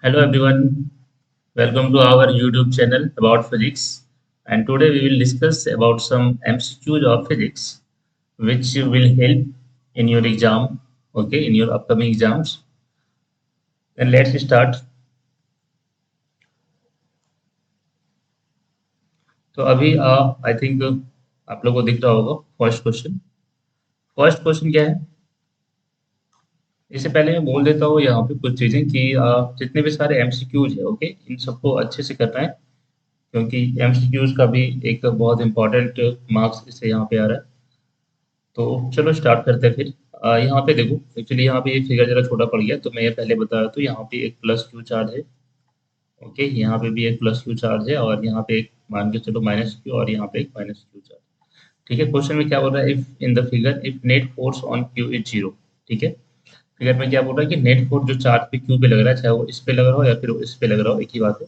Hello everyone, welcome to our YouTube channel about physics. And today we will discuss about some MCQs of physics which will help in your exam, okay, in your upcoming exams. Then let's start. तो अभी I think आप लोगों को दिख रहा होगा first question. First question क्या है? इससे पहले मैं बोल देता हूँ यहाँ पे कुछ चीज़ें कि जितने भी सारे एमसीक्यूज है, ओके, इन सबको अच्छे से करना है क्योंकि एमसीक्यूज का भी एक बहुत इंपॉर्टेंट मार्क्स इससे यहाँ पे आ रहा है। तो चलो स्टार्ट करते हैं फिर। यहाँ पे देखो, एक्चुअली यहाँ पे ये फिगर जरा छोटा पड़ गया तो मैं ये पहले बता रहा, तो यहाँ पे एक प्लस क्यू चार्ज है। ओके, यहाँ पे भी एक प्लस क्यू चार्ज है और यहाँ पे एक मान के चलो माइनस क्यू और यहाँ पे एक माइनस क्यू चार्ज। ठीक है, क्वेश्चन में क्या बोल रहा है? If in the figure if net force on Q is zero. ठीक है, फिगर में क्या बोल रहा है कि नेट फोर्स जो चार्ज पे क्यू पे लग रहा है, चाहे वो इस पे लग रहा हो या फिर वो इस पे लग रहा हो, एक ही बात है,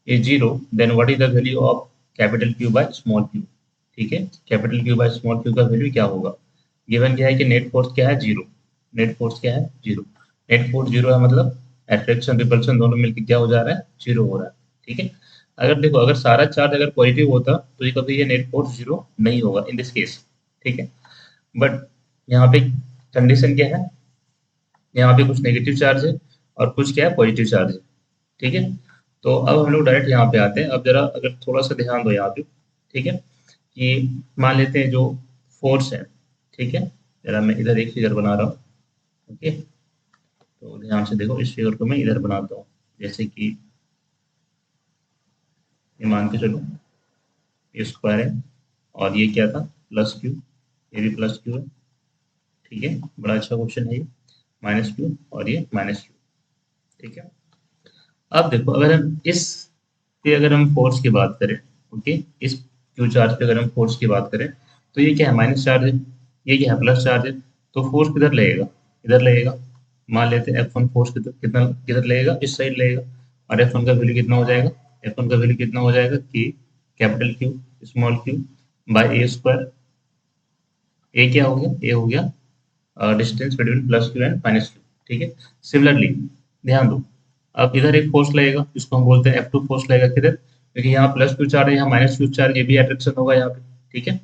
is zero, then what is the value of capital q by small q. ठीक है, capital q by small q का वैल्यू क्या होगा? गिवन क्या है कि नेट फोर्स क्या है? जीरो। नेट फोर्स क्या है? जीरो। नेट फोर्स जीरो है मतलब अट्रैक्शन रिपल्शन दोनों मिलकर क्या हो जा रहा है? जीरो हो रहा है। ठीक है, अगर देखो, अगर सारा चार्ज अगर पॉजिटिव होता तो ये कभी ये नेट फोर्स जीरो नहीं होगा इन दिस केस। ठीक है, बट यहाँ पे कंडीशन क्या है? यहाँ पे कुछ नेगेटिव चार्ज है और कुछ क्या है? पॉजिटिव चार्ज है। ठीक है, तो अब हम लोग डायरेक्ट यहाँ पे आते हैं। अब जरा अगर थोड़ा सा ध्यान दो यहाँ पे, ठीक है, कि मान लेते हैं जो फोर्स है। ठीक है, जरा मैं इधर एक फिगर बना रहा हूँ। ओके, तो ध्यान से देखो, इस फिगर को मैं इधर बनाता हूँ। जैसे कि ये मान के चलो ये स्क्वायर है और ये क्या था? Plus Q. ये भी प्लस क्यू है। ठीक है, बड़ा अच्छा क्वेश्चन है ये। माइनस क्यू और ये माइनस क्यू। ठीक है, अब देखो, अगर हम इस पे अगर हम फोर्स की बात करें, ओके, इस क्यू चार्ज पे अगर हम फोर्स की बात करें, तो ये क्या है? माइनस चार्ज है। ये क्या है? प्लस चार्ज है। तो फोर्स किधर लगेगा? इधर लगेगा। मान लेते हैं F1 फोर्स किधर कितना किधर लगेगा? इस साइड लगेगा। और F1 का वैल्यू कितना हो जाएगा? F1 का वैल्यू कितना हो जाएगा कि capital q small q by a square. A क्या हो गया? ए हो गया distance between plus q and minus q. ठीक है, सिमिलरली ध्यान दो, अब इधर एक फोर्स लगेगा, इसको हम बोलते हैं F2 फोर्स लगेगा। किधर? क्योंकि यहाँ प्लस क्यू चार्ज है, यहाँ माइनस क्यू चार्ज, ये भी अट्रैक्शन होगा यहाँ पे। ठीक है,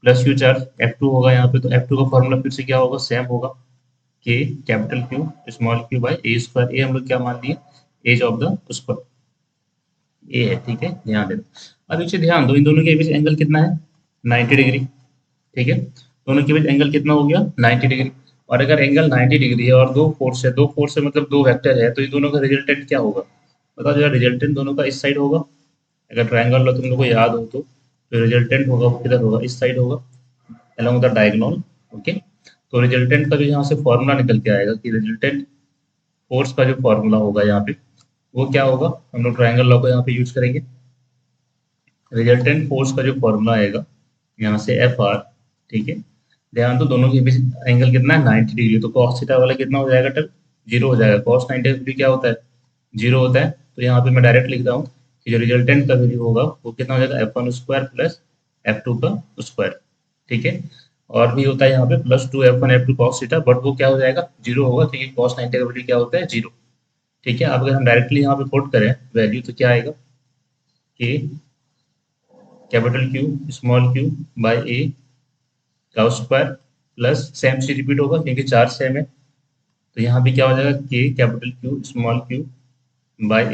प्लस क्यू चार्ज F2 होगा यहाँ पे, तो F2 का फॉर्मूला फिर से क्या होगा? सेम होगा कि capital q small q by a square. A हम लोग क्या मान लिए? Edge of the square a है। ठीक है, ध्यान देना। अब इसे ध्यान दो, इन दोनों के बीच एंगल कितना है? 90 डिग्री। ठीक है, दोनों के बीच एंगल कितना हो गया? 90 डिग्री। और अगर एंगल 90 डिग्री है और दो फोर्स है मतलब दो वेक्टर है, तो इन दोनों का रिजल्टेंट क्या होगा? बताओ जरा, रिजल्टेंट दोनों का इस साइड होगा। अगर ट्रायंगल लो तुम लोग को याद हो तो रिजल्टेंट होगा वो किधर होगा? इस साइड होगा, along द डायगोनल। ओके, तो रिजल्टेंट का जो यहाँ से फॉर्मूला निकल के आएगा कि रिजल्टेंट फोर्स का जो फॉर्मूला होगा यहाँ पे, वो क्या होगा? हम लोग ट्रायंगल लॉ को यहाँ पे यूज करेंगे। रिजल्टेंट फोर्स का जो फॉर्मूला आएगा यहाँ से एफ आर। ठीक है, ध्यान तो दोनों के बीच एंगल कितना है? 90 डिग्री। तो कॉस थीटा वाला कितना हो जाएगा? टर्म जीरो हो जाएगा। कॉस 90 डिग्री क्या होता है? जीरो होता है। तो यहाँ पे मैं डायरेक्ट लिख रहा हूँ कि जो रिजल्टेंट का वैल्यू होगा वो कितना हो जाएगा? F1 स्क्वायर प्लस F2 का स्क्वायर। ठीक है, और भी होता है यहाँ पे plus two F1 F2 cos theta, but वो क्या हो जाएगा? जीरो होगा क्योंकि कॉस 90 का वैल्यू क्या होता है? जीरो। ठीक है, अब अगर हम डायरेक्टली यहाँ पे पुट करें वैल्यू तो क्या आएगा कि capital q small q by a का स्क्वायर प्लस सेम चीज रिपीट होगा क्योंकि चार्ज सेम है। तो यहाँ पे क्या हो जाएगा? K capital q small q by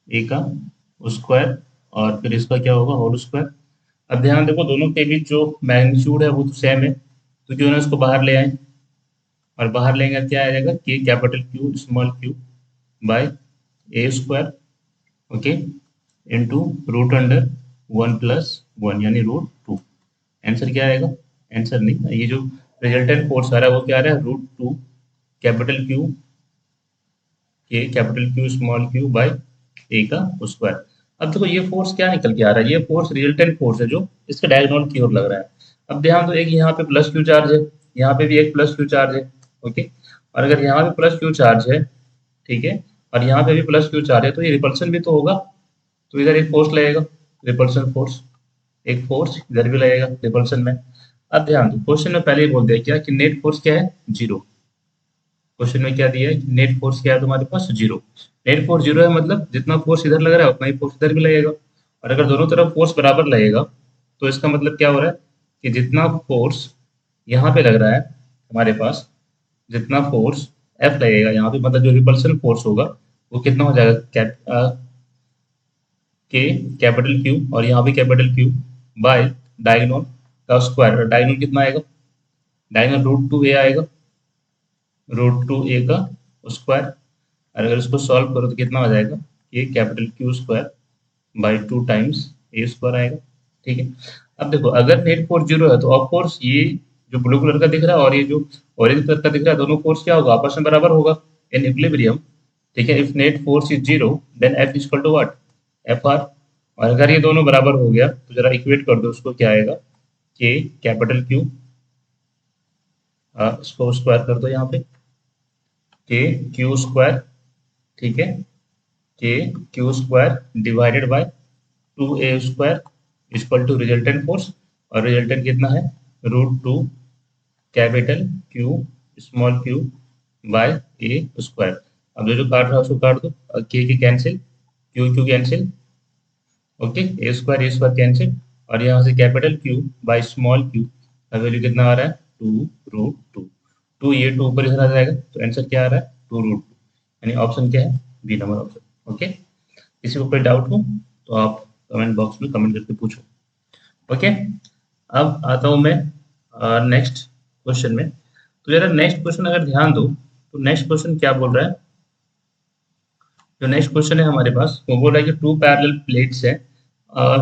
a का स्क्वायर और फिर इसका क्या होगा? Whole square. अब ध्यान देखो, दोनों के बीच जो मैग्नीट्यूड है वो तो सेम है, तो क्यों ना इसको बाहर ले आए। और बाहर लेंगे क्या आ जाएगा? K capital q small q by a square. Okay, into root under one plus one यानी रूट टू। आंसर क्या आएगा? आंसर नहीं, ये जो रिजल्टेंट फोर्स आ रहा है वो क्या आ रहा है? Root two capital q k capital q small q by a का स्क्वायर। अब देखो, ये फोर्स क्या निकल के आ रहा है? ये फोर्स रिजल्टेंट फोर्स है जो इसके डायगोनल की ओर लग रहा है। अब ध्यान दो, एक यहाँ पे प्लस क्यू चार्ज है, यहाँ पे भी एक प्लस क्यू चार्ज है। ओके, और अगर यहाँ पे प्लस क्यू चार्ज है, ठीक है, और यहाँ पे भी प्लस क्यू चार्ज है, तो ये रिपल्सन भी तो होगा। तो इधर एक फोर्स लगेगा, रिपल्सन फोर्स। एक फोर्स इधर भी लगेगा रिपल्सन में। अब ध्यान दो, क्वेश्चन में पहले ही बोल दिया क्या कि नेट फोर्स क्या है? जीरो। क्वेश्चन में क्या दिया है कि नेट फोर्स क्या है तुम्हारे पास, जीरो। नेट फोर्स जीरो है मतलब जितना फोर्स इधर लग रहा है उतना ही फोर्स इधर भी लगेगा, और अगर दोनों तरफ फोर्स बराबर लगेगा तो इसका मतलब क्या हो रहा है कि जितना फोर्स यहाँ पे लग रहा है हमारे पास, जितना फोर्स एफ लगेगा यहाँ पे, मतलब जो रिपल्सन फोर्स होगा वो कितना हो जाएगा, के कैपिटल क्यू, और यहाँ भी कैपिटल क्यू, बाय डायगोनल का स्क्वायर। डायगोनल कितना आएगा, डायगोनल रूट टू ए आएगा, रूट टू ए का स्क्वायर। और अगर इसको सॉल्व करो तो कितना हो जाएगा, ये capital Q square by two times A square आएगा। ठीक है, अब देखो अगर नेट फोर्स जीरो है तो ऑफ कोर्स ये जो ब्लू कलर का दिख रहा है और ये जो ऑरेंज कलर का दिख रहा है, दोनों फोर्स क्या होगा, आपस में बराबर होगा इन इक्विलिब्रियम। ठीक है, if net force is zero then f equal to what, f r. और अगर ये दोनों बराबर हो गया तो जरा इक्वेट कर दो उसको, क्या आएगा, के कैपिटल क्यू, इसको स्क्वायर कर दो यहाँ पे, के क्यू स्क्वायर, ठीक है, k q square divided by two a square equal to resultant force, और रिजल्टेंट कितना है, root two capital q small q by a square. अब जो जो काट रहा है उसको काट दो, k cancel, q q cancel, okay, a square cancel, और यहाँ से capital q by small q का वैल्यू कितना आ रहा है, टू रूट टू। टू ये टू ऊपर इधर आ जाएगा तो आंसर क्या आ रहा है, टू रूट टू। यानी ऑप्शन क्या है, बी नंबर ऑप्शन। ओके, किसी को कोई डाउट हो तो आप कमेंट बॉक्स में कमेंट करके पूछो। ओके, अब आता हूँ मैं नेक्स्ट क्वेश्चन में। तो जरा नेक्स्ट क्वेश्चन अगर ध्यान दो तो नेक्स्ट क्वेश्चन क्या बोल रहा है, जो नेक्स्ट क्वेश्चन है हमारे पास वो बोल रहा है कि टू पैरेलल प्लेट्स है,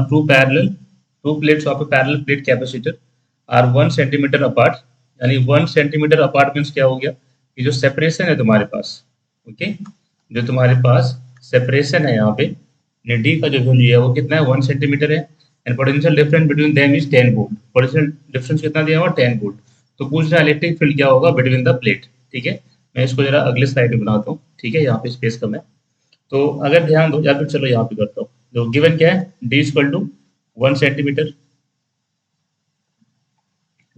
two plates of a parallel plate capacitor are 1 centimetre apart. यानी 1 सेंटीमीटर अपार्ट मीन्स क्या हो गया, कि जो सेपरेशन है तुम्हारे पास, ओके, जो तुम्हारे पास सेपरेशन है यहाँ पे, डी का जो वैल्यू है वो कितना है, 1 सेंटीमीटर है, and potential difference between them is 10 volt. Potential difference कितना दिया हुआ, 10 वोल्ट। तो पूछ रहा है इलेक्ट्रिक फील्ड क्या होगा बिटवीन द प्लेट। ठीक है, मैं इसको जरा अगले स्लाइड में बनाता हूँ, ठीक है, यहाँ पे स्पेस कम है। तो अगर ध्यान दो, या फिर चलो यहाँ पे करता हूँ, तो गिवन क्या है, डी इक्वल टू 1 सेंटीमीटर,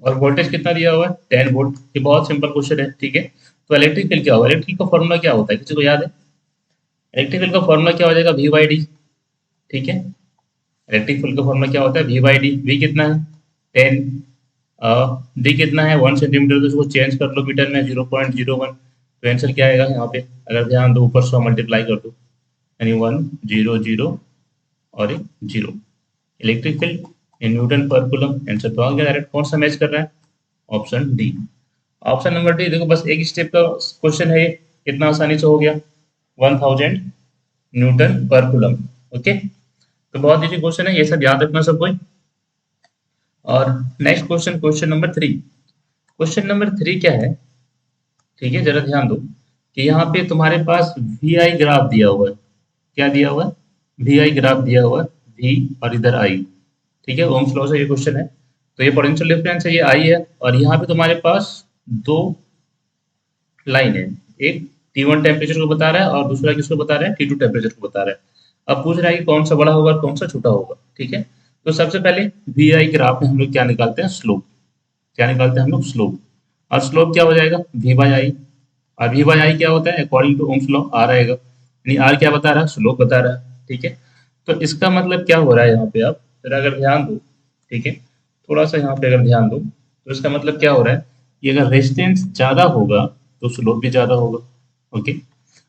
और वोल्टेज कितना दिया हुआ है, 10 वोल्ट। ये बहुत सिंपल क्वेश्चन है, ठीक है। तो इलेक्ट्रिक फील्ड क्या होगा, इलेक्ट्रिक का फॉर्मूला क्या होता है, किसी को याद है, इलेक्ट्रिक फील्ड का फॉर्मूला क्या हो जाएगा, वी बाई डी। ठीक है, इलेक्ट्रिक फील्ड का फॉर्मूला क्या होता है, वी बाई डी। वी कितना है, 10, डी कितना है, 1 सेंटीमीटर, तो इसको चेंज कर लो मीटर में, 0.01। तो आंसर क्या आएगा यहाँ पे, अगर ध्यान दो ऊपर 100 मल्टीप्लाई कर दो, यानी 100 और एक zero. Electric field in newton पर कूलम, आंसर तो आ गया डायरेक्ट। कौन सा मैच कर रहा है, option D. Option number D, देखो बस एक स्टेप का क्वेश्चन है ये, कितना आसानी से हो गया, 1000 न्यूटन पर कूलम। ओके, तो बहुत इजी क्वेश्चन है, ये सब याद रखना सब कोई। और next question, question number 3। Question number 3 क्या है, ठीक है, जरा ध्यान दो कि यहाँ पे तुम्हारे पास वी आई ग्राफ दिया हुआ है। क्या दिया हुआ है, वी आई ग्राफ दिया हुआ है, वी और इधर आई। ठीक है, ओम्स लॉ से ये क्वेश्चन है। तो ये पोटेंशियल डिफरेंस है, ये आई है, और यहाँ पे तुम्हारे पास दो लाइन है, एक T1 टेम्परेचर को बता रहा है और दूसरा किसको बता रहा है, T2 टेम्परेचर को बता रहा है। अब पूछ रहा है कि कौन सा बड़ा होगा और कौन सा छोटा होगा। ठीक है, तो सबसे पहले वी आई ग्राफ में हम लोग क्या निकालते हैं, स्लोप। क्या निकालते हैं हम लोग, स्लोप। और स्लोप क्या हो जाएगा, वी बाई आई। और वी बाई आई क्या होता है, according to Ohm's law r आएगा, यानी आर क्या बता रहा है, स्लोप बता रहा है। ठीक है, तो इसका मतलब क्या हो रहा है यहाँ पे, आप जरा अगर ध्यान दो, ठीक है, थोड़ा सा यहाँ पे अगर ध्यान दो तो इसका मतलब क्या हो रहा है कि अगर रेजिस्टेंस ज्यादा होगा तो स्लोप भी ज्यादा होगा। ओके,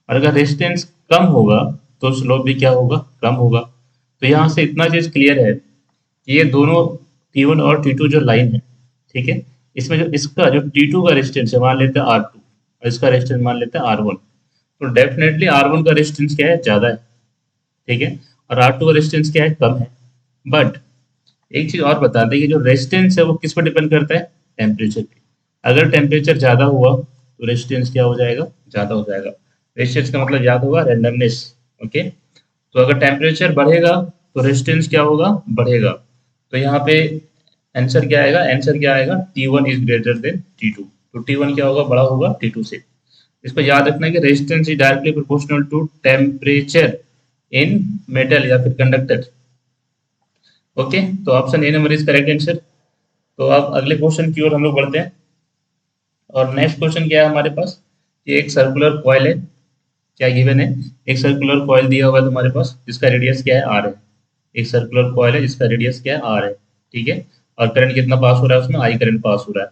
और अगर रेजिस्टेंस कम होगा तो स्लोप भी क्या होगा, कम होगा। तो यहाँ से इतना चीज क्लियर है कि ये दोनों T1 और T2 जो लाइन है, ठीक है, इसमें जो इसका जो T2 का रेजिस्टेंस है मान लेते हैं R2, और इसका रेजिस्टेंस मान लेते हैं R1। तो डेफिनेटली R1 का रेजिस्टेंस क्या है, ज्यादा है। ठीक है, और R2 का रेजिस्टेंस क्या है, कम है। बट एक चीज और बता दें कि जो रेजिस्टेंस है वो किस पर डिपेंड करता है, टेम्परेचर पे। अगर टेम्परेचर ज्यादा हुआ तो रेजिस्टेंस क्या हो जाएगा, ज्यादा हो जाएगा। रेजिस्टेंस का मतलब याद होगा, रैंडमनेस। ओके, तो अगर टेम्परेचर बढ़ेगा तो रेजिस्टेंस क्या होगा, बढ़ेगा। तो यहाँ पे आंसर क्या आएगा, आंसर क्या आएगा, T1 is greater than T2। तो T1 क्या होगा, बड़ा होगा T2 से। इसको याद रखना है कि resistance is directly proportional to temperature in metal या फिर कंडक्टर। ओके, तो option a number is correct answer. तो अब अगले क्वेश्चन की ओर हम लोग बढ़ते हैं। और नेक्स्ट क्वेश्चन क्या है हमारे पास, कि एक सर्कुलर कॉइल है, क्या गिवन है, एक सर्कुलर कॉइल दिया हुआ है तुम्हारे पास जिसका रेडियस क्या है आर है। एक सर्कुलर कॉइल है जिसका रेडियस क्या है आर है, ठीक है। और करंट कितना पास हो रहा है उसमें, आई करंट पास हो रहा है,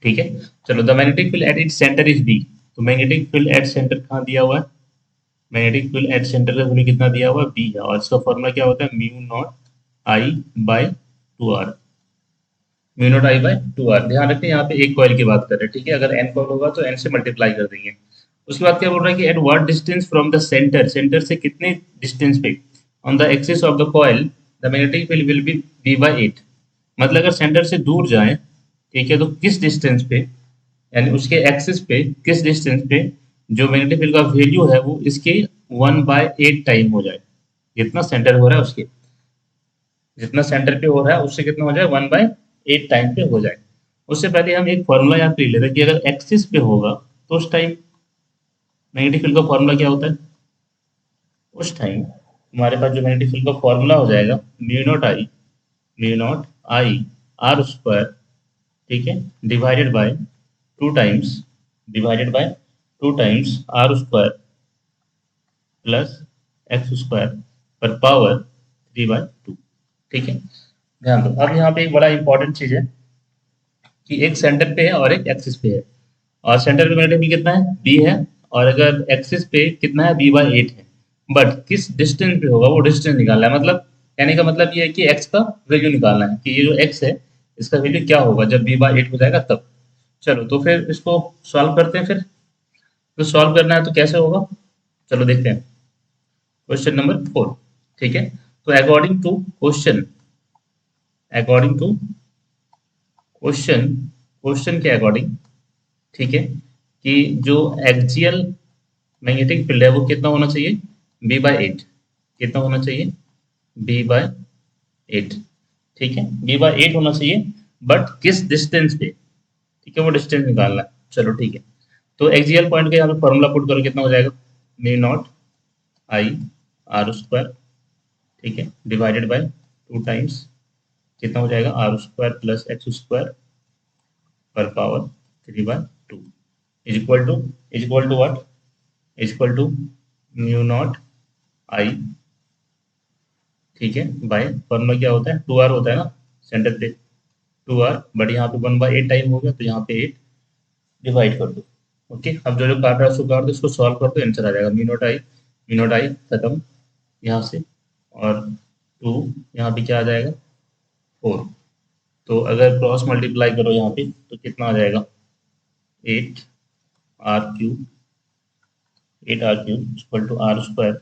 ठीक है। चलो, the magnetic field at its centre is b. तो मैग्नेटिक फील्ड एट सेंटर कहाँ दिया हुआ है, मैग्नेटिक फील्ड एट सेंटर का वैल्यू कितना दिया हुआ है, बी है। और इसका फॉर्मूला क्या होता है, mu naught i bye 2r। Mu naught i bye 2r। ध्यान रखें यहाँ पे एक कॉइल की बात कर रहे हैं, ठीक है। अगर n कॉइल होगा तो n से मल्टीप्लाई कर देंगे। उसके बाद क्या बोल रहा है कि at what distance from the centre, centre से कितने डिस्टेंस पे, on the axis of the coil the magnetic field will be b by 8। मतलब अगर सेंटर से दूर जाएं, ठीक है, तो किस डिस्टेंस पे, यानी उसके एक्सिस पे किस डिस्टेंस पे जो मैग्नेटिक फील्ड का वैल्यू है वो इसके 1/8 टाइम हो जाए। जितना सेंटर हो रहा है उसके, जितना सेंटर पे हो रहा है उससे कितना हो जाए, 1/8 टाइम पे हो जाए। उससे पहले हम एक फॉर्मूला यहाँ पे ले लेते हैं कि अगर एक्सिस पे होगा तो उस टाइम मैग्नेटिक फील्ड का फॉर्मूला क्या होता है, उस टाइम हमारे पास जो मैग्नेटिक फील्ड का फॉर्मूला हो जाएगा म्यू नॉट आई आर स्क्वायर, ठीक है, divided by two times, divided by two times r square plus x square पर पावर 3/2, ठीक है। ध्यान दो, अब यहाँ पे एक बड़ा इंपॉर्टेंट चीज है कि एक सेंटर पे है और एक एक्सिस पे है। और सेंटर पे मैग्नेटिक फील्ड कितना है, बी है। और अगर एक्सिस पे कितना है, b/8 है। बट किस डिस्टेंस पे होगा वो डिस्टेंस निकालना है। मतलब कहने का मतलब ये है कि x का वैल्यू निकालना है कि ये जो x है इसका वैल्यू क्या होगा जब b/8 हो जाएगा तब। चलो तो फिर इसको सॉल्व करते हैं फिर। तो सॉल्व करना है तो कैसे होगा, चलो देखते हैं। क्वेश्चन नंबर 4, ठीक है। तो according to question, according to question, question के अकॉर्डिंग, ठीक है, कि जो एक्सियल मैग्नेटिक फील्ड है वो कितना होना चाहिए, b/8। कितना होना चाहिए, b/8, ठीक है, b/8 होना चाहिए। बट किस डिस्टेंस पे, ठीक है, वो डिस्टेंस निकालना है। चलो ठीक है। तो एक्सियल पॉइंट का यहाँ पे फॉर्मूला पुट करो, कितना हो जाएगा, म्यू नॉट आई आर स्क्वायर, ठीक है, डिवाइडेड बाय टू टाइम्स, कितना हो जाएगा, r square plus x square पर power 3/2 is equal to what, is equal to mu naught I, ठीक है, बाय फॉर्मूला क्या होता है, 2r होता है ना सेंटर पे, 2r। बट यहाँ पे 1/8 टाइम हो गया तो यहाँ पे 8 डिवाइड कर दो। ओके, अब जो जो काट रहा है उसको काट दो, इसको सॉल्व कर दो, आंसर आ जाएगा म्यू नॉट आई खत्म यहाँ से। और 2 यहाँ पे क्या आ जाएगा, 4। तो अगर क्रॉस मल्टीप्लाई करो यहाँ पे तो कितना आ जाएगा, 8r³ 8r³ equal to r square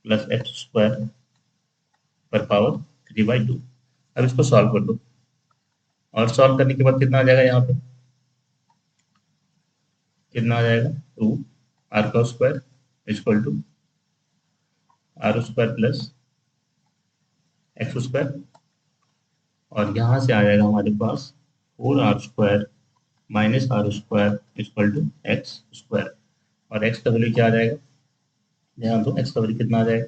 plus x square पर पावर 3/2। अब इसको सॉल्व कर दो, और सॉल्व करने के बाद कितना आ जाएगा, यहाँ पे कितना आ जाएगा, 2r का square equal to r square plus x square. और यहाँ से आ जाएगा हमारे पास 4r² minus r square equal to x square. और एक्स का वैल्यू क्या आ जाएगा, ध्यान दो, एक्स का वैल्यू कितना आ जाएगा,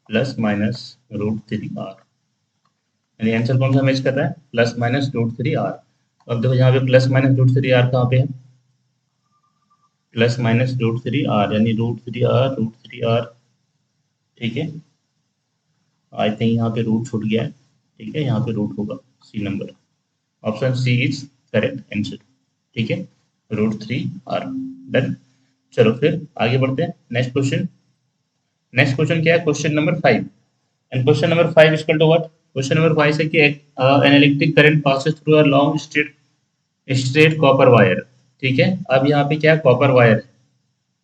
+-√3r। यानी आंसर कौन सा मैच कर रहा है, +-√3r। अब देखो यहाँ पे +-√3r कहाँ पे है, +-√3r, यानी √3r, ठीक है। आई थिंक यहाँ पे रूट छूट गया है, ठीक है, यहाँ पे रूट होगा c number, option c is correct answer, ठीक है, √3r। डन। चलो फिर आगे बढ़ते हैं, नेक्स्ट क्वेश्चन। नेक्स्ट क्वेश्चन क्या है, question number 5। And question number 5 equal to what, question number 5 है कि an electric current passes through a long straight copper wire, ठीक है। अब यहाँ पे क्या है, कॉपर वायर है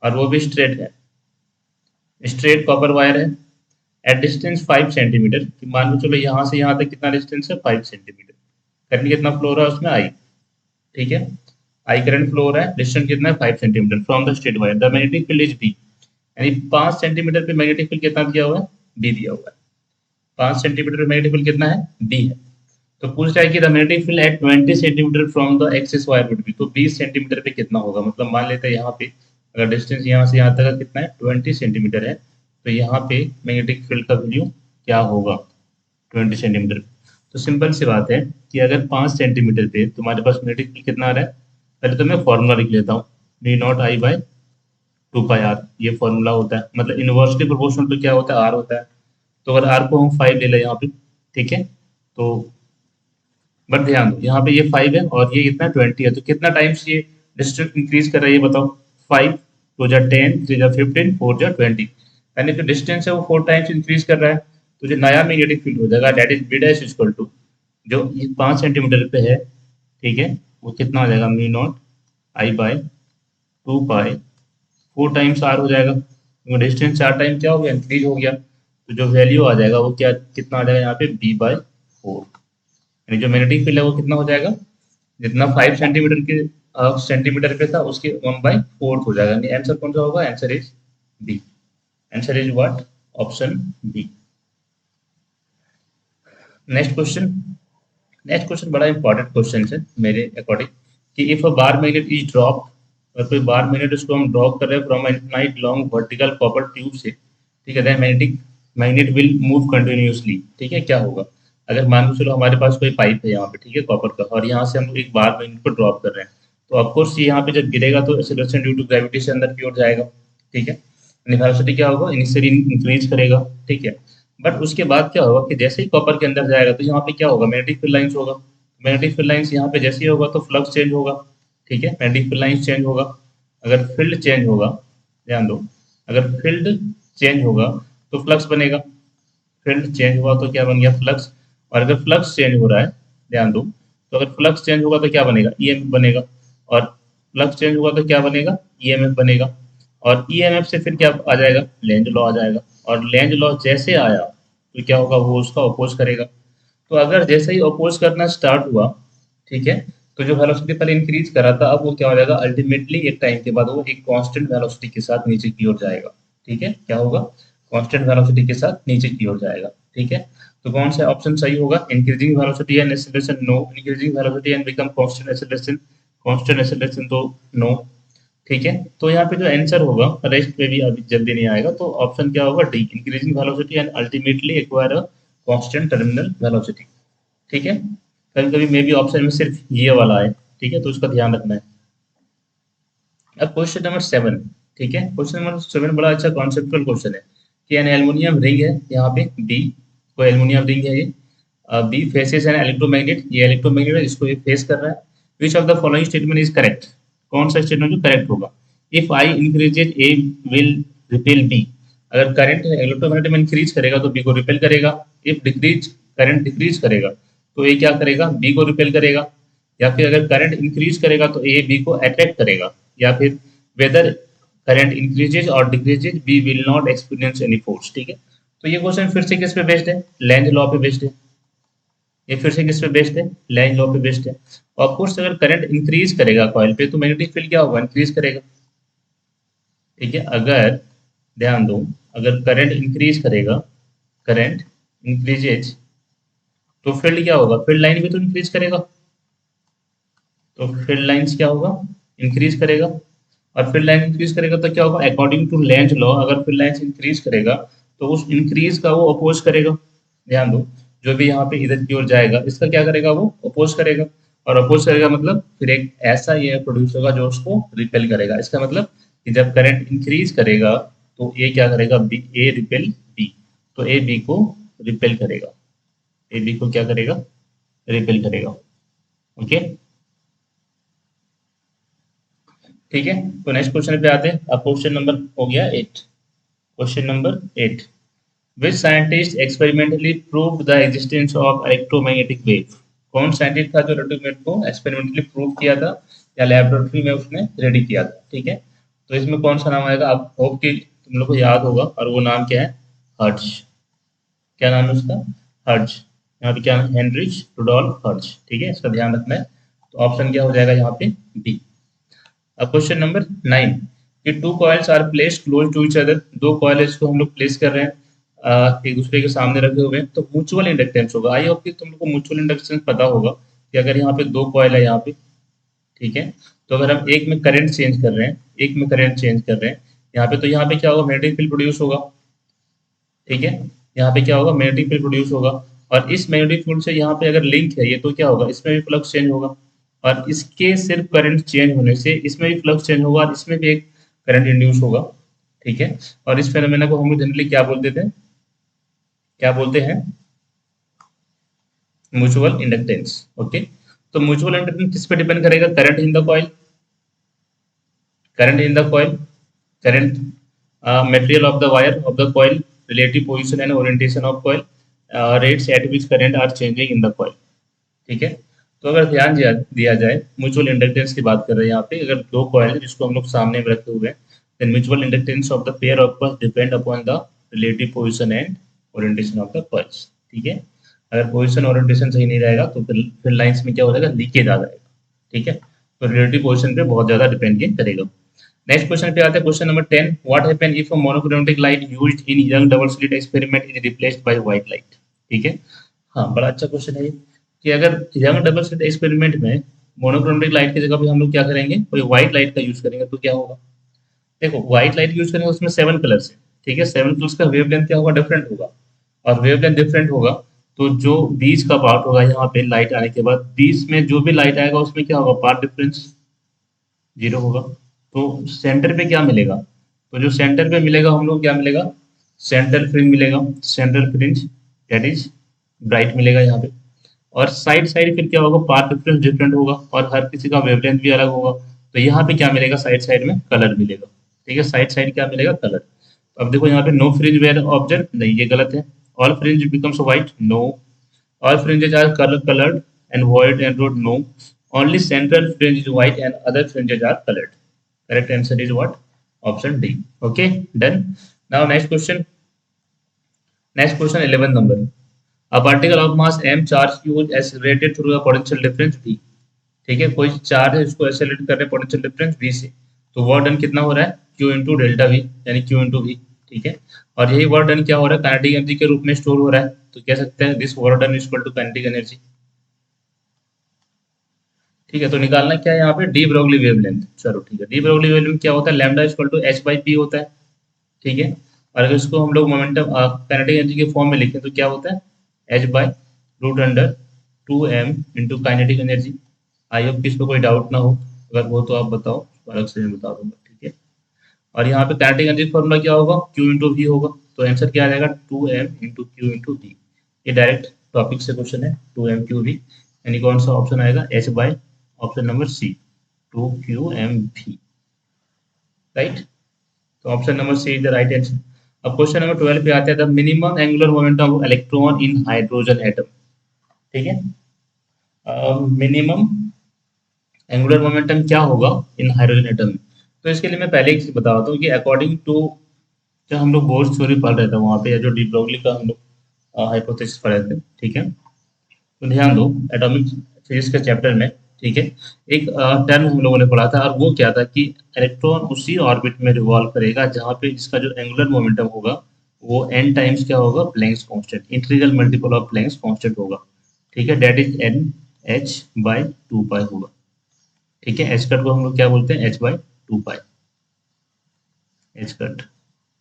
और वो भी स्ट्रेट है, स्ट्रेट कॉपर वायर है। एट डिस्टेंस 5 सेंटीमीटर, मान लो चलो यहाँ से यहाँ तक कितना डिस्टेंस है, 5 सेंटीमीटर। करंट कितना फ्लो हो रहा है उसमें, आई, ठीक है, आई करंट फ्लो हो रहा है, डिस्टेंस कितना है, 5 centimetre from the straight wire. The magnetic field is b, यानी 5 सेंटीमीटर पे मैग्नेटिक फील्ड कितना दिया हुआ है, बी दिया हुआ है। 5 सेंटीमीटर पे मैग्नेटिक फील्ड कितना है, बी है। तो पूछ रहा है कि the magnetic field eight 20 centimetre from the axis wire would be. तो 20 सेंटीमीटर पे कितना होगा, मतलब मान लेते हैं यहाँ पे अगर डिस्टेंस यहाँ से यहाँ तक का कितना है, 20 सेंटीमीटर है, तो यहाँ पे मैग्नेटिक फील्ड का वैल्यू क्या होगा, 20 सेंटीमीटर। तो सिंपल सी बात है कि अगर 5 सेंटीमीटर पे तुम्हारे पास मैग्नेटिक फील्ड कितना आ रहा है, पहले तो मैं फॉर्मूला लिख लेता हूँ, v naught i by 2 pi r, ये फॉर्मूला होता है, मतलब इनवर्सली प्रोपोर्शनल तो क्या होता है, आर होता है। तो अगर आर को हम 5 ले लें यहाँ पे, ठीक है, तो बट ध्यान दो यहाँ पे ये 5 है और ये कितना 20 है, तो कितना टाइम्स ये डिस्टेंस इंक्रीज कर रहा है ये बताओ। 5 टू जा 10, 3 जा 15, 4 जा 20, यानी जो डिस्टेंस है वो 4 टाइम्स इंक्रीज कर रहा है। तो जो नया मैग्नेटिक फील्ड हो जाएगा that is b dash equal to, जो ये 5 सेंटीमीटर पे है, ठीक है, वो कितना हो जाएगा, mu naught i by 2 pi, 4 times r हो जाएगा, क्योंकि डिस्टेंस 4 टाइम क्या हो गया, इंक्रीज हो गया। तो जो वैल्यू आ जाएगा वो क्या कितना आ जाएगा यहाँ पे, b/4, यानी जो मैग्नेटिक फील्ड है वो कितना हो जाएगा, जितना 5 सेंटीमीटर के सेंटीमीटर पे था उसके 1/4 हो जाएगा, यानी आंसर कौन सा होगा, answer is b. Answer is what, option b. Next question. Next question बड़ा इंपॉर्टेंट क्वेश्चन है मेरे अकॉर्डिंग, कि if a bar magnet is drop, और कोई बार मैग्नेट उसको हम ड्रॉप कर रहे हैं from infinite long vertical copper tube से, ठीक है, then magnet will move continuously, ठीक है, क्या होगा, अगर मान लो चलो हमारे पास कोई पाइप है यहाँ पे, ठीक है, कॉपर का, और यहाँ से हम एक बार मैग्नेट को ड्रॉप कर रहे हैं, तो ऑफकोर्स ये यहाँ पे जब गिरेगा तो एक्सेलरेशन ड्यू टू ग्रेविटी से अंदर की ओर जाएगा, ठीक है, वेलोसिटी क्या होगा, इनिशियली इंक्रीज करेगा, ठीक है, बट उसके बाद क्या होगा कि जैसे ही कॉपर के अंदर जाएगा तो यहाँ पे क्या होगा, मैग्नेटिक फील्ड लाइंस होगा, मैग्नेटिक फील्ड लाइंस यहाँ पे जैसे ही होगा तो फ्लक्स चेंज होगा, ठीक है, मैग्नेटिक फील्ड लाइंस चेंज होगा, अगर फील्ड चेंज होगा, ध्यान दो, अगर फील्ड चेंज होगा तो फ्लक्स बनेगा, फील्ड चेंज हुआ तो क्या बन गया, फ्लक्स, और अगर फ्लक्स चेंज हो रहा है, ध्यान दो, तो अगर फ्लक्स चेंज होगा तो क्या बनेगा, ईएमएफ बनेगा, और फ्लक्स चेंज हुआ तो क्या बनेगा, ईएमएफ बनेगा, और ईएमएफ से फिर क्या आ जाएगा, लेंज लॉ आ जाएगा, और लेंज लॉ जैसे आया तो क्या होगा, वो उसका अपोज करेगा। तो अगर जैसे ही अपोज करना स्टार्ट हुआ, ठीक है, तो जो वेलोसिटी पहले इंक्रीज करा था अब वो क्या हो जाएगा, अल्टीमेटली एक टाइम के बाद वो एक कांस्टेंट वेलोसिटी के साथ नीचे की ओर जाएगा, ठीक है, क्या होगा, कांस्टेंट वेलोसिटी के साथ नीचे की ओर जाएगा, ठीक है। तो कौन सा ऑप्शन सही होगा, increasing velocity and acceleration, no, increasing velocity and become constant acceleration, constant acceleration तो नो, ठीक है। तो यहाँ पे जो आंसर होगा, रेस्ट में भी अभी जल्दी नहीं आएगा, तो ऑप्शन क्या होगा, D, increasing velocity and ultimately acquire a constant terminal velocity, ठीक है। कभी कभी मे भी ऑप्शन में सिर्फ ये वाला है, ठीक है, तो उसका ध्यान रखना है। अब क्वेश्चन नंबर 7, ठीक है, क्वेश्चन नंबर 7 बड़ा अच्छा कॉन्सेप्चुअल क्वेश्चन है, कि एन एल्युमिनियम रिंग है यहाँ पे बी, कोई एल्युमिनियम रिंग है ये, बी फेसेस एन इलेक्ट्रोमैग्नेट, ये इलेक्ट्रोमैग्नेट है, इसको ये फेस कर रहा है, which of the following statement is correct, कौन सा स्टेटमेंट जो करेक्ट होगा, if i increases a will repel b, अगर करंट इलेक्ट्रोमैग्नेट में इंक्रीज करेगा तो बी को रिपेल करेगा, इफ डिक्रीज करंट डिक्रीज करेगा तो ए क्या करेगा, बी को रिपेल करेगा, या फिर अगर करंट इंक्रीज करेगा तो ए बी को अट्रैक्ट करेगा, या फिर वेदर करंट इंक्रीजेज और decreases b will not experience any force, ठीक है। तो ये क्वेश्चन फिर से किस पे बेस्ड है, लेंज लॉ पे बेस्ड है, ये फिर से किस पे बेस्ड है, लेंज लॉ पे बेस्ड है। ऑफ कोर्स अगर करंट इंक्रीज करेगा कॉइल पे तो मैग्नेटिक फील्ड क्या होगा, इंक्रीज करेगा, ठीक है, अगर ध्यान दो, अगर करंट इंक्रीज करेगा, करंट इंक्रीजेज, तो फील्ड क्या होगा, फील्ड लाइन भी तो इंक्रीज करेगा, तो फील्ड लाइंस क्या होगा, इंक्रीज करेगा, और फील्ड लाइन इंक्रीज करेगा तो क्या होगा, अकॉर्डिंग टू लेंज लॉ अगर फील्ड लाइंस इंक्रीज करेगा तो उस इंक्रीज का वो अपोज करेगा, ध्यान दो, जो भी यहाँ पे इधर की ओर जाएगा इसका क्या करेगा, वो अपोज करेगा, और अपोज करेगा मतलब फिर एक ऐसा ये प्रोड्यूस होगा जो उसको रिपेल करेगा, इसका मतलब कि जब करंट इंक्रीज करेगा तो ए क्या करेगा, बी, ए रिपेल बी, तो ए बी को रिपेल करेगा, ए बी को क्या करेगा, रिपेल करेगा, ओके, ठीक है। तो नेक्स्ट क्वेश्चन पे आते हैं, अब क्वेश्चन नंबर हो गया 8, question number 8, which scientist experimentally proved the existence of electromagnetic wave, कौन साइंटिस्ट था जो इलेक्ट्रोमैग्नेट को एक्सपेरिमेंटली प्रूव किया था या लैबोरेटरी में उसने रेडी किया था, ठीक है। तो इसमें कौन सा नाम आएगा, आप होप कि तुम लोग को याद होगा, और वो नाम क्या है, हर्ट्ज, क्या नाम है उसका, हर्ट्ज, यहाँ पे क्या है, हेनरिच रुडोल्फ हर्ट्ज, ठीक है, इसका ध्यान रखना है। तो ऑप्शन क्या हो जाएगा यहाँ पे, बी। अब क्वेश्चन नंबर 9, कि two coils are placed close to each other, दो कॉइल इसको हम लोग प्लेस कर रहे हैं एक दूसरे के सामने रखे हुए हैं, तो म्यूचुअल इंडक्टेंस होगा, आई होप कि तुम लोग को म्यूचुअल इंडक्टेंस पता होगा, कि अगर यहाँ पे दो कॉइल है यहाँ पे, ठीक है, तो अगर हम एक में करंट चेंज कर रहे हैं, एक में करंट चेंज कर रहे हैं यहाँ पे, तो यहाँ पे क्या होगा, मैग्नेटिक फील्ड प्रोड्यूस होगा, ठीक है, यहाँ पे क्या होगा, मैग्नेटिक फील्ड प्रोड्यूस होगा, और इस मैग्नेटिक फील्ड से यहाँ पे अगर लिंक है ये तो क्या होगा, इसमें भी फ्लक्स चेंज होगा, और इसके सिर्फ करंट चेंज होने से इसमें भी फ्लक्स चेंज होगा और इसमें भी एक करंट इंड्यूस होगा, ठीक है। और इस फेनोमेना को हम लोग जनरली क्या बोलते थे, क्या बोलते हैं, म्यूचुअल इंडक्टेंस। ओके, तो म्यूचुअल इंडक्टेंस किस पे डिपेंड करेगा, current in the coil, current in the coil, current material of the wire of the coil, relative position and orientation of coil, rates at which current are changing in the coil, ठीक है। तो अगर ध्यान दिया जाए, mutual inductance की बात कर रहे हैं यहाँ पे, अगर दो कॉइल है जिसको हम लोग सामने में रखे हुए हैं, then mutual inductance of the pair of coils depend upon the relative position and orientation of the coils, ठीक है। अगर पोजीशन ओरिएंटेशन सही नहीं रहेगा तो फिर लाइंस में क्या हो जाएगा, लीकेज आ जाएगा, ठीक है। तो रिलेटिव पोजीशन पे बहुत ज्यादा डिपेंड ये करेगा। नेक्स्ट क्वेश्चन पे आते हैं, question number 10, what happen if a monochromatic light used in young double slit experiment is replaced by white light, ठीक है। हाँ, बड़ा अच्छा क्वेश्चन है ये, कि अगर यंग डबल स्लिट एक्सपेरिमेंट में मोनोक्रोमेटिक लाइट की जगह पे हम लोग क्या करेंगे, कोई व्हाइट लाइट का यूज करेंगे तो क्या होगा। देखो, व्हाइट लाइट यूज करेंगे, उसमें 7 कलर्स है, ठीक है। 7 कलर्स का वेवलेंथ क्या होगा, डिफरेंट होगा, और वेवलेंथ डिफरेंट होगा तो जो बीच का पार्ट होगा यहाँ पे लाइट आने के बाद, बीच में जो भी लाइट आएगा उसमें क्या होगा, पार्ट डिफरेंस 0 होगा। तो सेंटर पे क्या मिलेगा, तो जो सेंटर पे मिलेगा हम लोग क्या मिलेगा, सेंट्रल फ्रिंज मिलेगा, central fringe that is bright मिलेगा यहाँ पे। और साइड साइड फिर क्या होगा, पाथ डिफरेंस डिफरेंट होगा और हर किसी का वेवलेंथ भी अलग होगा। तो यहाँ पे क्या मिलेगा, साइड साइड में कलर मिलेगा, ठीक है। साइड साइड क्या मिलेगा, कलर। तो अब देखो यहाँ पे नो फ्रिंज वेयर ऑब्जेक्ट, नहीं ये गलत है। All fringe becomes white, no. All fringes are colored and void and road, no. Only central fringe is white and other fringes are colored. Correct answer is what? Option D. Okay, done. Now next question. Next question, 11 number. A particle of mass m charge q is accelerated through a potential difference v. ठीक है, कोई charge है इसको accelerate कर रहे हैं potential difference v से, तो वर्क डन कितना हो रहा है, q इंटू डेल्टा वी, यानी q इंटू वी, ठीक है। और यही वर्क डन क्या हो रहा है, काइनेटिक एनर्जी के रूप में स्टोर हो रहा है, तो कह सकते हैं this work done equal to kinetic energy, ठीक है। तो निकालना क्या है यहाँ पे, डी ब्रोगली वेवलेंथ। चलो ठीक है, डी ब्रोगली वेवलेंथ क्या होता है, lambda equal to h by p होता है, ठीक है। और अगर इसको हम लोग मोमेंटम काइनेटिक एनर्जी के फॉर्म में लिखें तो क्या होता है, h by root under 2m into kinetic energy. I hope कि इस पर कोई डाउट ना हो, अगर हो तो आप बताओ, अलग से मैं बता दूंगा, ठीक है। और यहाँ पे काइनेटिक एनर्जी फॉर्मूला क्या होगा, Q इंटू वी होगा, तो आंसर क्या आ जाएगा, 2m into q into v. ये डायरेक्ट टॉपिक से क्वेश्चन है, 2m क्यू वी, यानी कौन सा ऑप्शन आएगा, h by option number c, 2qm v, right. तो option number c is the right answer. अब क्वेश्चन नंबर 12 पे आते हैं, the minimum angular momentum of electron in hydrogen atom, ठीक है। मिनिमम एंगुलर मोमेंटम क्या होगा इन हाइड्रोजन एटम में, तो इसके लिए मैं पहले एक चीज बताता हूँ कि अकॉर्डिंग टू, जब हम लोग बोर्ड थ्योरी पढ़ रहे थे वहाँ पे, या जो डी ब्रोगली का हम लोग हाइपोथेसिस पढ़ रहे थे, ठीक है। तो ध्यान दो, एटॉमिक फिजिक्स के चैप्टर में, ठीक है, एक टर्म हम लोगों ने पढ़ा था, और वो क्या था कि इलेक्ट्रॉन उसी ऑर्बिट में रिवॉल्व करेगा जहाँ पे इसका जो एंगुलर मोमेंटम होगा वो n टाइम्स क्या होगा, Planck's constant, integral multiple of Planck's constant होगा, ठीक है। That is n h by 2 पाई होगा, ठीक है। एच कट को हम लोग क्या बोलते हैं, h by 2 pi, H cut,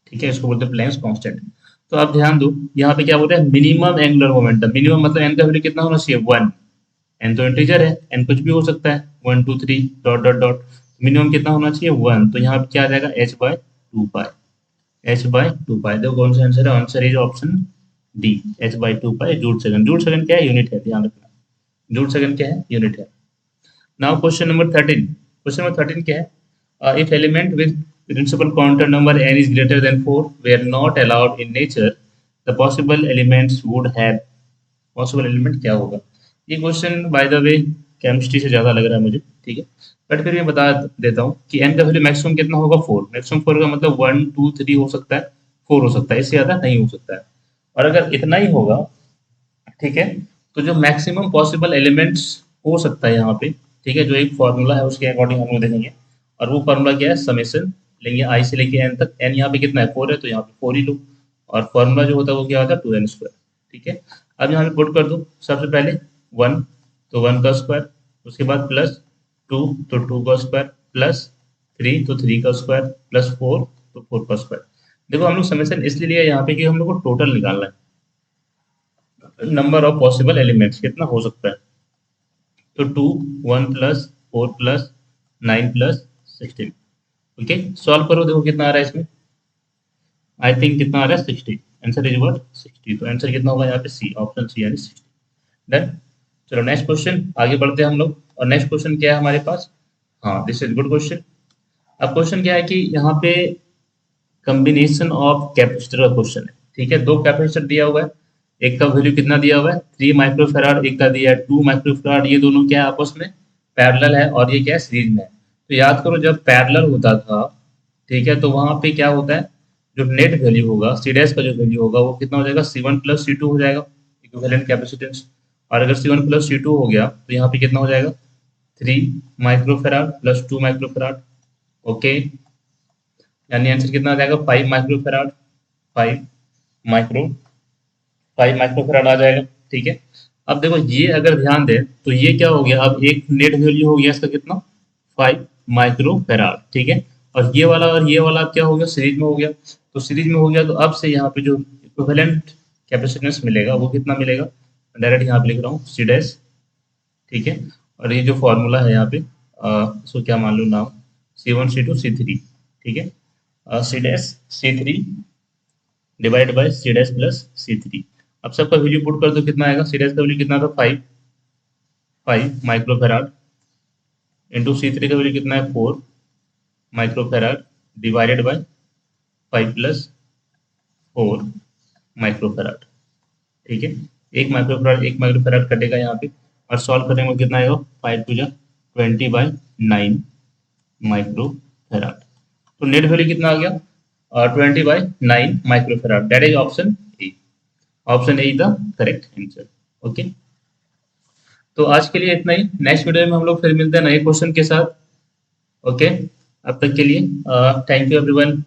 ठीक है, इसको बोलते हैं प्लैंक्स कांस्टेंट। तो आप ध्यान दो, यहाँ पे क्या बोलते हैं, मिनिमम एंगुलर मोमेंटम, मिनिमम मतलब n का वैल्यू कितना होना चाहिए, 1। एन तो इंटीजर है, एन कुछ भी हो सकता है, 1 2 3 डॉट डॉट डॉट, मिनिमम कितना होना चाहिए, 1। तो यहाँ पे क्या आ जाएगा, H by 2 pi, H by 2 पाई। देखो कौन सा आंसर है, answer is option D, H by 2 pi joule second. Joule second क्या है, यूनिट है, ध्यान रखना, जूल सेकंड क्या है, यूनिट है। Now question number 13, question number 13 क्या है, if element with principal quantum number n is greater than 4 were not allowed in nature, the possible elements would have, possible element क्या होगा। ये question by the way chemistry से ज्यादा लग रहा है मुझे, ठीक है, बट फिर मैं बता देता हूँ कि एन का वैल्यू मैक्सिमम कितना होगा, 4। मैक्सिमम 4 का मतलब 1 2 3 हो सकता है, 4 हो सकता है, इससे ज्यादा नहीं हो सकता है। और अगर इतना ही होगा, ठीक है, तो जो मैक्सिमम पॉसिबल एलिमेंट्स हो सकता है यहाँ पे, ठीक है, जो एक फॉर्मूला है उसके अकॉर्डिंग हम लोग देखेंगे, और वो फॉर्मूला क्या है, समेशन लेंगे आई से लेके एन तक। एन यहाँ पे कितना है, 4 है, तो यहाँ पे 4 ही लो, और फॉर्मूला जो होता है वो क्या होता है, 2n², ठीक है। अब यहाँ पे पुट कर दो, सबसे पहले 1, तो 1 का स्क्वायर, उसके बाद प्लस 2, तो 2 का स्क्वायर, प्लस 3, तो 3 का स्क्वायर, प्लस 4, तो 4 का स्क्वायर। देखो हम लोग समेशन इसलिए लिया यहाँ पे कि हम लोग को टोटल निकालना है, नंबर ऑफ पॉसिबल एलिमेंट्स कितना हो सकता है, तो 2 1 plus 4 plus 9 plus 16। Okay, solve करो, देखो कितना आ रहा है इसमें। आई थिंक कितना आ रहा है 60। Answer is what 60। तो आंसर कितना होगा यहाँ पे सी, ऑप्शन सी यानी 60। डन। चलो नेक्स्ट क्वेश्चन आगे बढ़ते हैं हम लोग। और नेक्स्ट क्वेश्चन क्या है हमारे पास? हाँ, दिस इज गुड क्वेश्चन। अब क्वेश्चन क्या है कि यहाँ पे कॉम्बिनेशन ऑफ कैपेसिटर का क्वेश्चन है। ठीक है, दो कैपेसिटर दिया हुआ है, एक का वैल्यू कितना दिया हुआ है 3 माइक्रोफेराड, एक का दिया है 2 माइक्रोफेराड। ये दोनों क्या है आपस में पैरेलल है, और ये क्या है सीरीज में है। तो याद करो जब पैरेलल होता था, ठीक है, तो वहां पे क्या होता है, जो नेट वैल्यू होगा सी डैश का जो वैल्यू होगा वो कितना हो जाएगा C1 प्लस C2 हो जाएगा, इक्विवेलेंट कैपेसिटेंस। और अगर C1 प्लस C2 हो गया तो यहाँ पे कितना हो जाएगा 3 माइक्रोफेराड प्लस 2 माइक्रोफेराड। ओके, यानी आंसर कितना आ जाएगा 5 माइक्रोफेराड, 5 माइक्रो 5 माइक्रोफेराड आ जाएगा। ठीक है, अब देखो ये अगर ध्यान दें तो ये क्या हो गया, अब एक नेट वैल्यू हो गया इसका कितना 5 माइक्रोफेराड। ठीक है, और ये वाला क्या हो गया सीरीज में हो गया। तो सीरीज में हो गया तो अब से यहाँ पे जो इक्विवेलेंट कैपेसिटेंस मिलेगा वो कितना मिलेगा, डायरेक्ट यहाँ पे लिख रहा हूँ सी डैश। ठीक है, और ये जो फॉर्मूला है यहाँ पे इसको क्या मान लो नाम, C1 C2 C3। ठीक है, c dash C3 divide by c dash plus C3। अब सबका वैल्यू पुट कर दो, कितना आएगा, सी डैश का वैल्यू कितना था 5 माइक्रोफेराड, इंटू C3 का वैल्यू कितना है 4 microfarad, divided by 5 plus 4 microfarad. ठीक है, एक माइक्रोफेराड कटेगा यहाँ पे, और सॉल्व करने में कितना आएगा 5 टू जा 20 बाई 9 माइक्रोफेराड। तो नेट वैल्यू कितना आ गया 20 by 9 microfarad. That is option A. Option A is the correct answer. Okay, तो आज के लिए इतना ही। नेक्स्ट वीडियो में हम लोग फिर मिलते हैं नए क्वेश्चन के साथ। ओके, अब तक के लिए थैंक यू एवरीवन।